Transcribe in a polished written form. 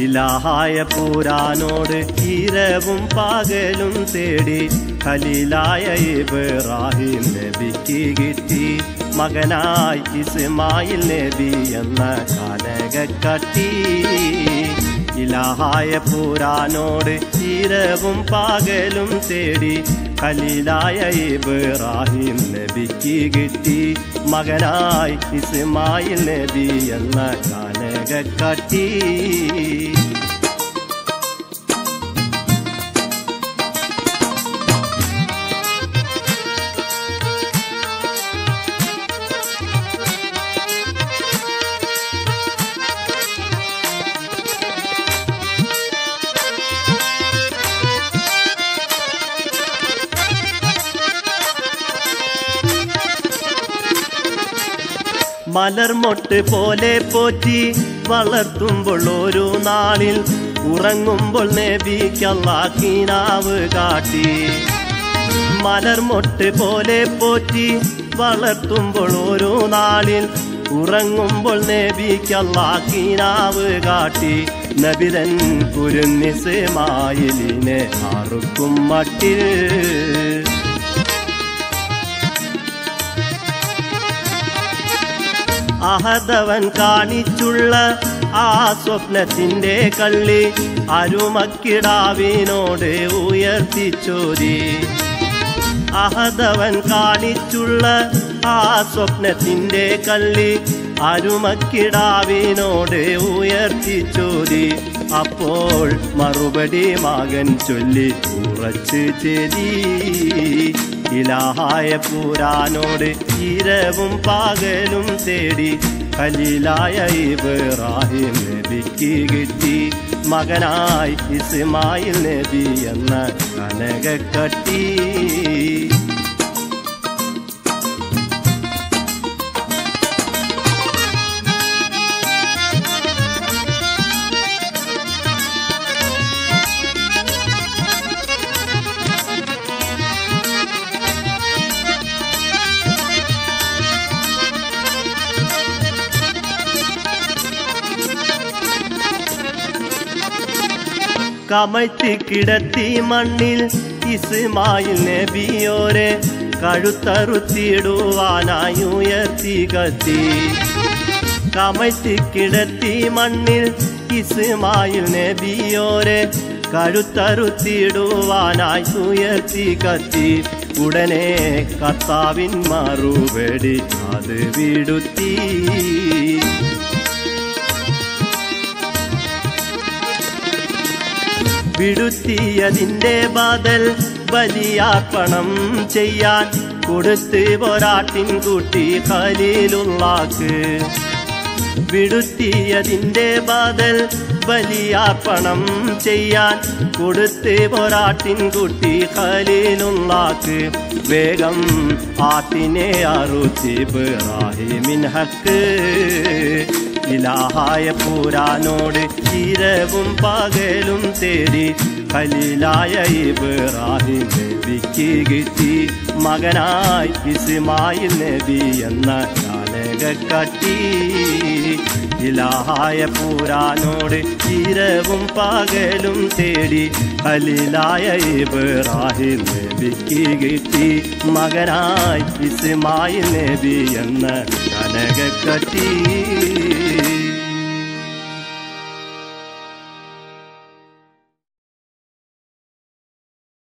ഇലാഹായ പൂരാനോട് ഇരവും പകലും തേടി ഖലീലായ ഇബ്രാഹിം നബിക്ക് കിട്ടി മകനായി ഇസ്മായിൽ നബി എന്ന കനകക്കട്ടി. ഇലാഹായ പൂരാനോട് ഇരവും പകലും തേടി ഖലീലായ ഇബ്രാഹിം നബിക്ക് കിട്ടി മകനായി ഇസ്മായിൽ നബി എന്ന കനകക്കട്ടി. മലർമൊട്ട് പോലെ പോറ്റി വളർത്തുമ്പോൾ ഒരു നാളിൽ ഉറങ്ങുമ്പോൾ നബിക്ക് അല്ലാഹ് കിനാവ് കാട്ടി. മലർമൊട്ട് പോലെ പോറ്റി വളർത്തുമ്പോൾ ഒരു നാളിൽ ഉറങ്ങുമ്പോൾ നബിക്ക് അല്ലാഹ് കിനാവ് കാട്ടി. നബിതൻ കുരുന്നിസ്മായിലിനെ അറുക്കും മട്ടിൽ അഹദവൻ കാണിച്ചുള്ള ആ സ്വപ്നത്തിന്റെ കള്ളി അരുമക്കിടാവിനോട് ഉയർത്തിച്ചോരി. അഹദവൻ കാണിച്ചുള്ള ആ സ്വപ്നത്തിന്റെ കള്ളി അരുമക്കിടാവിനോട് ഉയർത്തിച്ചോരി. അപ്പോൾ മറുപടി മകൻ ചൊല്ലി ഉറച്ചു ചെരി. ഇലാഹായ പൂരാനോട് ഇരവും പകലും തേടി ഖലീലായ ഇബ്രാഹിം നബിക്ക് കിട്ടി മകനായി ഇസ്മായിൽ നബി എന്ന കനകക്കട്ടി. കമഴ്ത്തി കിടത്തി മണ്ണിൽ ഇസ്മായിൽ നബിയോരെ കഴുത്തറുത്തിടുവാനായി ഉയർത്തി കത്തി. കമഴ്ത്തി കിടത്തി മണ്ണിൽ ഇസ്മായിൽ നബിയോരെ കഴുത്തറുത്തിടുവാനായി ഉയർത്തി കത്തി. ഉടനെ കർത്താവിൻ മറുപടി അത് വിടുത്തി. വിടുത്തിയതിന്റെ ബദൽ ബലിയാർപ്പണം ചെയ്യാൻ കൊടുത്ത് ഒരാട്ടിൻ കുട്ടി ഖലീലുള്ളാക്ക്. വിടുത്തിയതിന്റെ ബദൽ ബലിയാർപ്പണം ചെയ്യാൻ കൊടുത്ത് ഒരാട്ടിൻ കുട്ടി ഖലീലുള്ളാക്ക്. വേഗം ആട്ടിനെ അറുത്തി ഇബ്രാഹിമിൻ ഹക്ക്. ഇലാഹായ പൂരാനോട് ഇരവും പകലും തേടി ഖലീലായ ഇബ്രാഹിം നബിക്ക് കിട്ടി മകനായി ഇസ്മായിൽ നബി എന്ന കനകക്കട്ടി. ഇലാഹായ പൂരാനോട് ഇരവും പകലും തേടി ഖലീലായ ഇബ്രാഹിം നബിക്ക് കിട്ടി മകനായി ഇസ്മായിൽ നബി എന്ന കനകക്കട്ടി.